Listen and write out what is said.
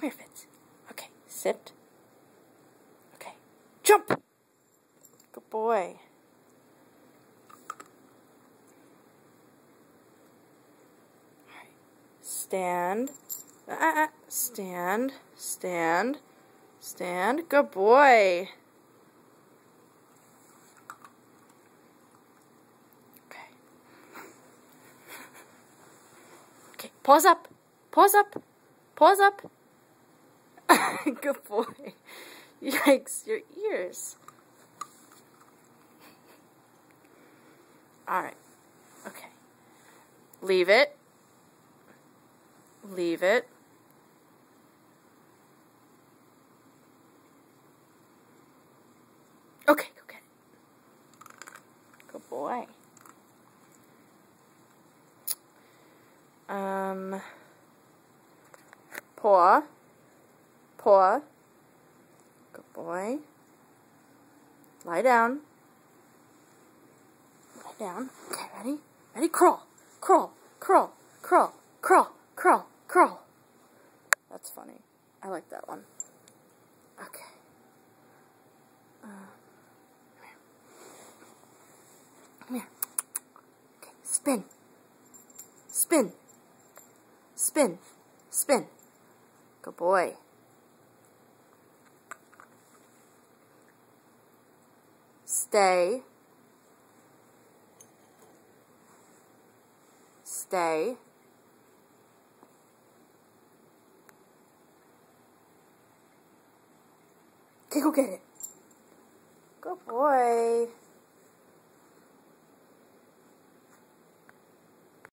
Come here, Fitz. Okay, sit. Okay, jump. Good boy. Stand. Stand. Stand. Stand. Good boy. Okay. Okay. Pause up. Pause up. Pause up. Good boy. Yikes, your ears. Alright. Okay. Leave it. Leave it. Okay, go get it. Good boy. Paw. Paw. Good boy. Lie down. Lie down. Okay, ready? Ready? Crawl. Crawl. Crawl. Crawl. Crawl. Crawl. Crawl. That's funny. I like that one. Okay. Come here. Okay, spin. Spin. Spin. Spin. Good boy. Stay. Stay. Okay, go get it. Good boy.